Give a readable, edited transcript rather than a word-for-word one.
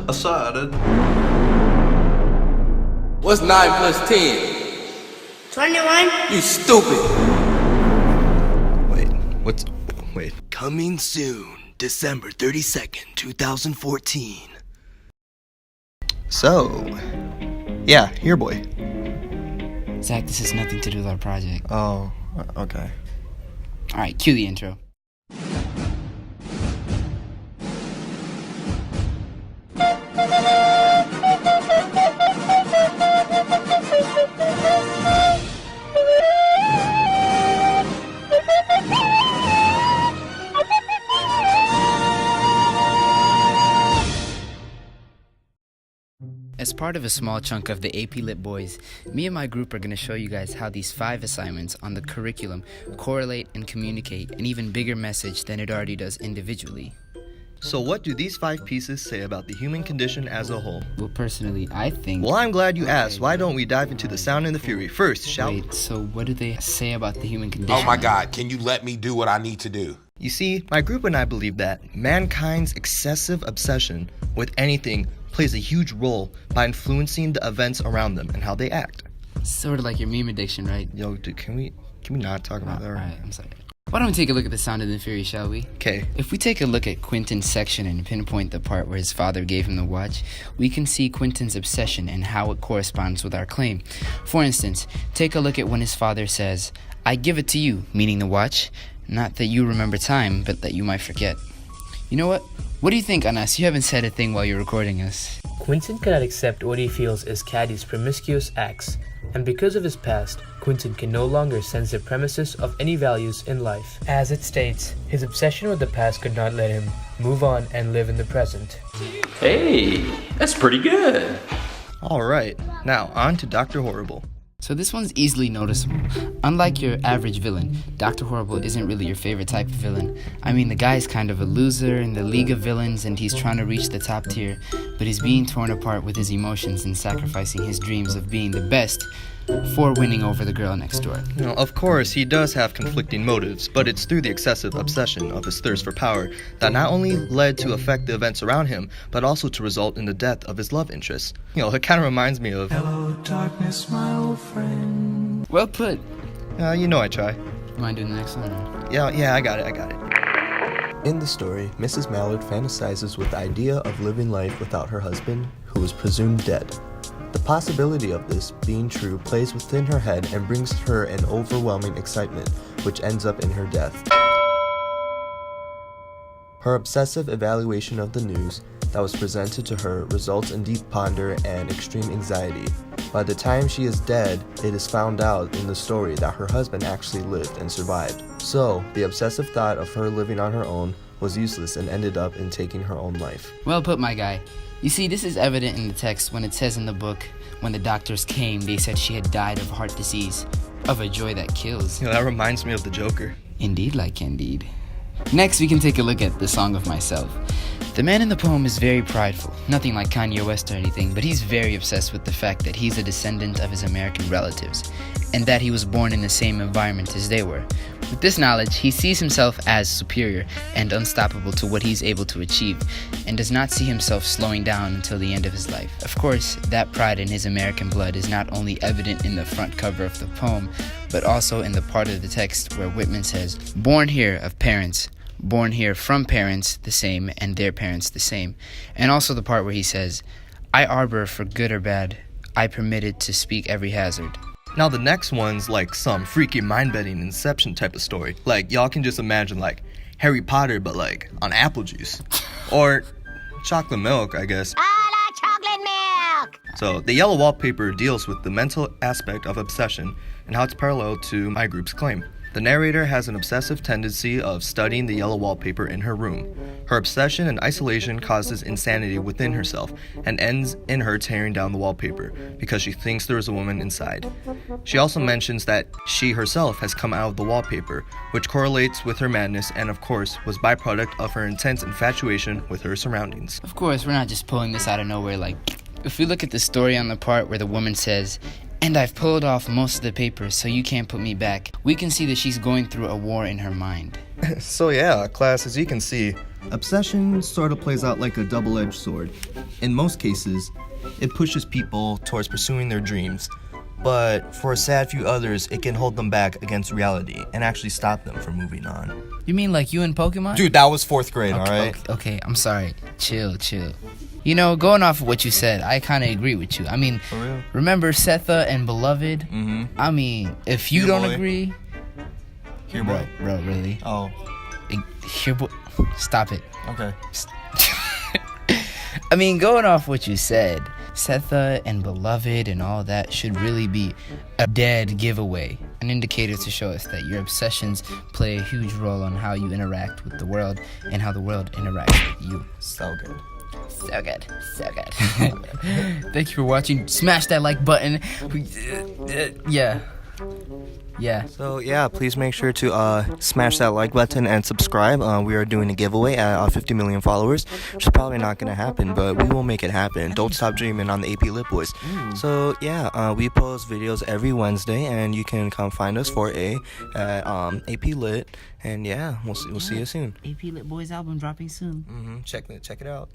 Aside. What's 9 plus 10? 21. You stupid. Wait. Coming soon, December 32nd, 2014. So, yeah, here, boy. Zach, this has nothing to do with our project. Oh, okay. Alright, cue the intro. As part of a small chunk of the AP Lit Boys, me and my group are going to show you guys how these 5 assignments on the curriculum correlate and communicate an even bigger message than it already does individually. So what do these 5 pieces say about the human condition as a whole? Well, personally, I think... Well, I'm glad you asked. Why don't we dive into the sound and the fury first, shall we? Wait, so what do they say about the human condition? Oh my God, can you let me do what I need to do? You see, my group and I believe that mankind's excessive obsession with anything plays a huge role by influencing the events around them and how they act. Sort of like your meme addiction, right? Yo, dude, can we not talk about that? Alright, I'm sorry. Why don't we take a look at the Sound and the Fury, shall we? Okay. If we take a look at Quentin's section and pinpoint the part where his father gave him the watch, we can see Quentin's obsession and how it corresponds with our claim. For instance, take a look at when his father says, "I give it to you," meaning the watch. Not that you remember time, but that you might forget. You know what? What do you think, Anas? You haven't said a thing while you're recording us. Quentin cannot accept what he feels is Caddy's promiscuous acts, and because of his past, Quentin can no longer sense the premises of any values in life. As it states, his obsession with the past could not let him move on and live in the present. Hey, that's pretty good. Alright, now on to Dr. Horrible. So this one's easily noticeable. Unlike your average villain, Dr. Horrible isn't really your favorite type of villain. I mean, the guy's kind of a loser in the league of villains and he's trying to reach the top tier, but he's being torn apart with his emotions and sacrificing his dreams of being the best for winning over the girl next door. You know, of course, he does have conflicting motives, but it's through the excessive obsession of his thirst for power that not only led to affect the events around him, but also to result in the death of his love interest. You know, it kind of reminds me of... Hello, darkness, my old friend. Well put. You know I try. You mind doing the next one? Yeah, I got it. In the story, Mrs. Mallard fantasizes with the idea of living life without her husband, who is presumed dead. The possibility of this being true plays within her head and brings her an overwhelming excitement, which ends up in her death. Her obsessive evaluation of the news that was presented to her results in deep ponder and extreme anxiety. By the time she is dead, it is found out in the story that her husband actually lived and survived. So, the obsessive thought of her living on her own was useless and ended up in taking her own life. Well put, my guy. You see, this is evident in the text when it says in the book, when the doctors came, they said she had died of heart disease, of a joy that kills. You know, that reminds me of the Joker. Indeed, like Candide. Next, we can take a look at the Song of Myself. The man in the poem is very prideful, nothing like Kanye West or anything, but he's very obsessed with the fact that he's a descendant of his American relatives, and that he was born in the same environment as they were. With this knowledge, he sees himself as superior and unstoppable to what he's able to achieve, and does not see himself slowing down until the end of his life. Of course, that pride in his American blood is not only evident in the front cover of the poem, but also in the part of the text where Whitman says, "Born here of parents, born here from parents the same, and their parents the same." And also the part where he says, "I arbor for good or bad, I permitted to speak every hazard." Now the next one's like some freaky mind-bending Inception type of story. Like, y'all can just imagine like Harry Potter, but like on apple juice. Or chocolate milk, I guess. Chocolate milk! So the yellow wallpaper deals with the mental aspect of obsession and how it's parallel to my group's claim. The narrator has an obsessive tendency of studying the yellow wallpaper in her room. Her obsession and isolation causes insanity within herself and ends in her tearing down the wallpaper because she thinks there is a woman inside. She also mentions that she herself has come out of the wallpaper, which correlates with her madness and of course was byproduct of her intense infatuation with her surroundings. Of course, we're not just pulling this out of nowhere. Like, if we look at the story on the part where the woman says, And I've pulled off most of the papers, so you can't put me back. We can see that she's going through a war in her mind. So yeah, class, as you can see, obsession sort of plays out like a double-edged sword. In most cases, it pushes people towards pursuing their dreams, but for a sad few others, it can hold them back against reality and actually stop them from moving on. You mean like you in Pokemon? Dude, that was 4th grade, alright? Okay, I'm sorry. Chill. You know, going off of what you said, I kind of agree with you. I mean, For real? remember Setha and Beloved? Mm-hmm. I mean, if you Here, don't boy. agree... Here, boy. Bro, really? Oh, Here, boy. Stop it. okay. I mean, going off what you said, Setha and Beloved and all that should really be a dead giveaway. An indicator to show us that your obsessions play a huge role on how you interact with the world and how the world interacts with you. So good. So good. Thank you for watching. Smash that like button. Yeah. So yeah, please make sure to smash that like button and subscribe. We are doing a giveaway at 50 million followers, which is probably not going to happen, but we will make it happen. Don't stop dreaming on the AP Lit Boys. So yeah, we post videos every Wednesday, and you can come find us for AP Lit. And yeah, we'll see you soon. AP Lit Boys album dropping soon. Check it out.